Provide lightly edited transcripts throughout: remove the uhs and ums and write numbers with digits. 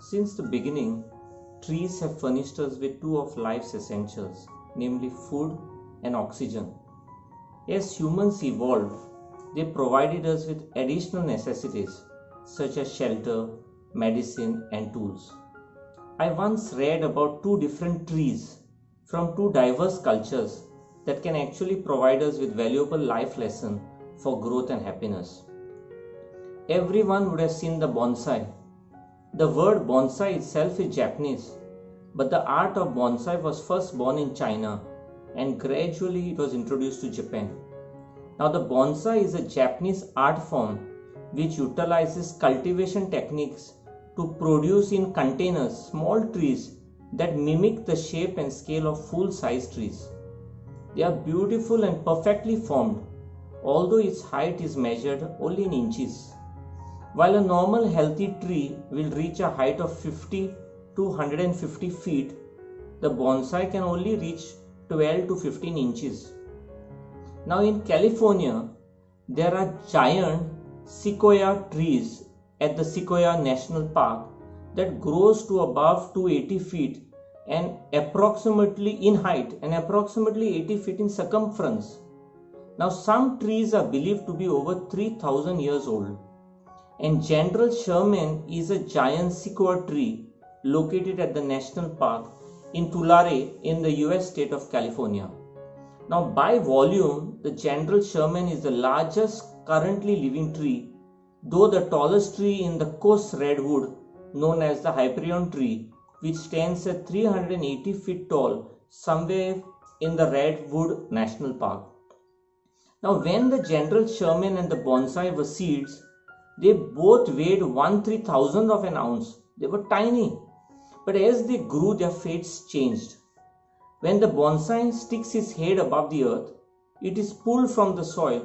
Since the beginning, trees have furnished us with two of life's essentials, namely food and oxygen. As humans evolved, they provided us with additional necessities such as shelter, medicine, and tools. I once read about two different trees from two diverse cultures that can actually provide us with valuable life lessons for growth and happiness. Everyone would have seen the bonsai. The word bonsai itself is Japanese, but the art of bonsai was first born in China and gradually it was introduced to Japan. Now the bonsai is a Japanese art form which utilizes cultivation techniques to produce in containers small trees that mimic the shape and scale of full-size trees. They are beautiful and perfectly formed, although its height is measured only in inches. While a normal healthy tree will reach a height of 50 to 150 feet, the bonsai can only reach 12 to 15 inches. Now in California, there are giant sequoia trees at the Sequoia National Park that grows to above 280 feet and approximately in height and approximately 80 feet in circumference. Now some trees are believed to be over 3,000 years old. And General Sherman is a giant sequoia tree located at the national park in Tulare in the US state of California. Now by volume, the General Sherman is the largest currently living tree, though the tallest tree in the coast redwood known as the Hyperion tree, which stands at 380 feet tall somewhere in the Redwood National Park. Now when the General Sherman and the bonsai were seeds, they both weighed 1/3000 of an ounce. They were tiny. But as they grew, their fates changed. When the bonsai sticks its head above the earth, it is pulled from the soil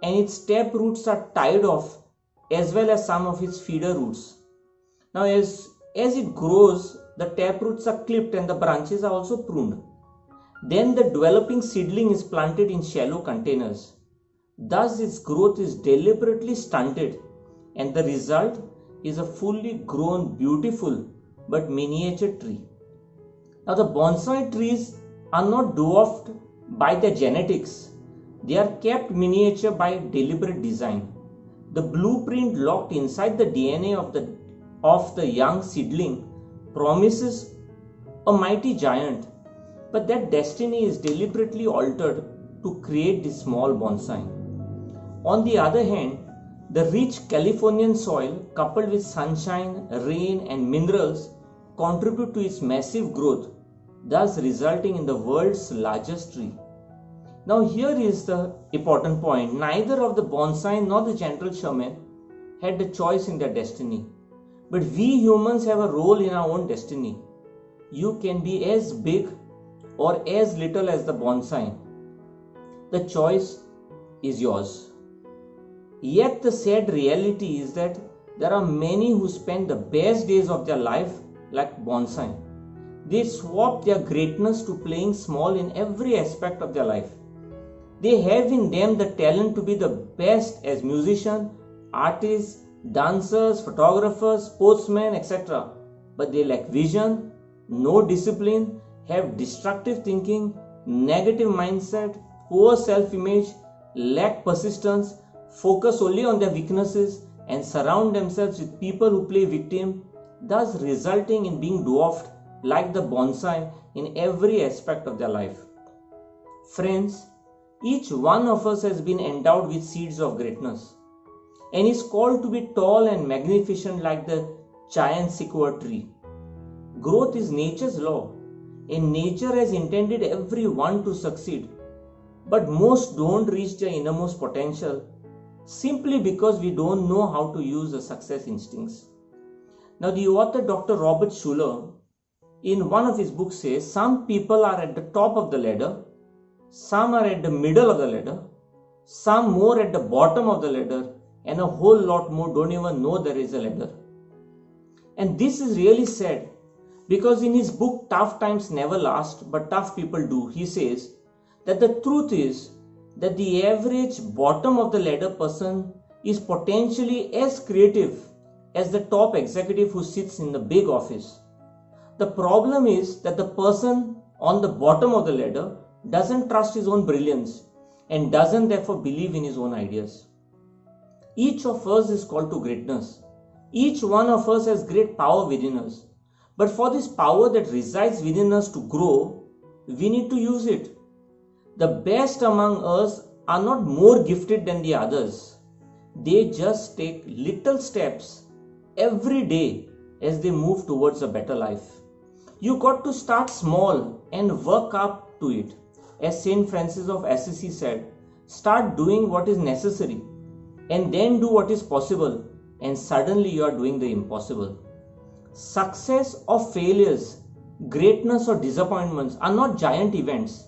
and its tap roots are tied off as well as some of its feeder roots. Now as it grows, the tap roots are clipped and the branches are also pruned. Then the developing seedling is planted in shallow containers. Thus its growth is deliberately stunted, and the result is a fully grown, beautiful but miniature tree. Now the bonsai trees are not dwarfed by their genetics. They are kept miniature by deliberate design. The blueprint locked inside the DNA of the young seedling promises a mighty giant, but that destiny is deliberately altered to create this small bonsai. On the other hand, the rich Californian soil coupled with sunshine, rain and minerals contribute to its massive growth, thus resulting in the world's largest tree. Now here is the important point. Neither of the bonsai nor the General Sherman had a choice in their destiny. But we humans have a role in our own destiny. You can be as big or as little as the bonsai. The choice is yours. Yet the sad reality is that there are many who spend the best days of their life like bonsai. They swap their greatness to playing small in every aspect of their life. They have in them the talent to be the best as musicians, artists, dancers, photographers, sportsmen, etc. But they lack vision, no discipline, have destructive thinking, negative mindset, poor self-image, lack persistence, focus only on their weaknesses and surround themselves with people who play victim, thus resulting in being dwarfed like the bonsai in every aspect of their life. Friends, each one of us has been endowed with seeds of greatness and is called to be tall and magnificent like the giant sequoia tree. Growth is nature's law, and nature has intended everyone to succeed, but most don't reach their innermost potential simply because we don't know how to use the success instincts. Now the author Dr. Robert Schuller in one of his books says some people are at the top of the ladder, some are at the middle of the ladder, some more at the bottom of the ladder, and a whole lot more don't even know there is a ladder. And this is really sad because in his book Tough Times Never Last But Tough People Do, he says that the truth is that the average bottom of the ladder person is potentially as creative as the top executive who sits in the big office. The problem is that the person on the bottom of the ladder doesn't trust his own brilliance and doesn't therefore believe in his own ideas. Each of us is called to greatness. Each one of us has great power within us. But for this power that resides within us to grow, we need to use it. The best among us are not more gifted than the others. They just take little steps every day as they move towards a better life. You got to start small and work up to it. As Saint Francis of Assisi said, start doing what is necessary and then do what is possible, and suddenly you are doing the impossible. Success or failures, greatness or disappointments are not giant events.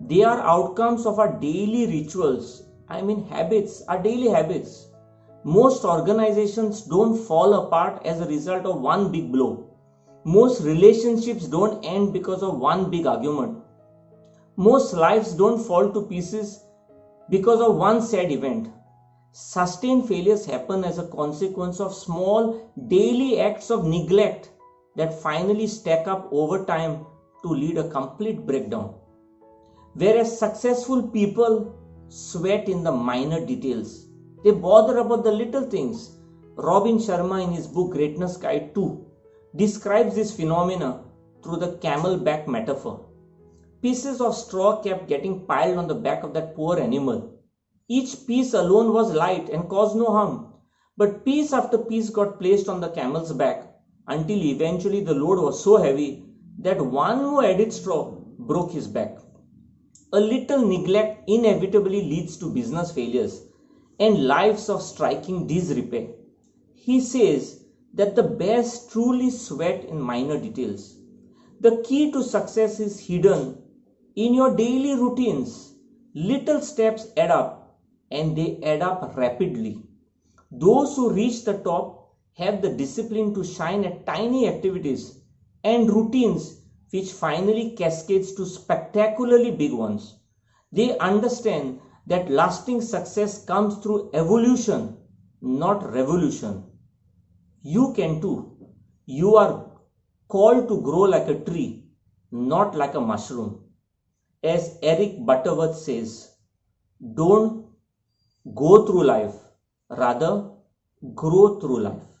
They are outcomes of our daily rituals. Habits, our daily habits. Most organizations don't fall apart as a result of one big blow. Most relationships don't end because of one big argument. Most lives don't fall to pieces because of one sad event. Sustained failures happen as a consequence of small daily acts of neglect that finally stack up over time to lead a complete breakdown. Whereas successful people sweat in the minor details. They bother about the little things. Robin Sharma in his book Greatness Guide 2 describes this phenomena through the camel-back metaphor. Pieces of straw kept getting piled on the back of that poor animal. Each piece alone was light and caused no harm, but piece after piece got placed on the camel's back until eventually the load was so heavy that one more added straw broke his back. A little neglect inevitably leads to business failures and lives of striking disrepair. He says that the best truly sweat in minor details. The key to success is hidden in your daily routines. Little steps add up, and they add up rapidly. Those who reach the top have the discipline to shine at tiny activities and routines which finally cascades to spectacularly big ones. They understand that lasting success comes through evolution, not revolution. You can too. You are called to grow like a tree, not like a mushroom. As Eric Butterworth says, don't go through life, rather grow through life.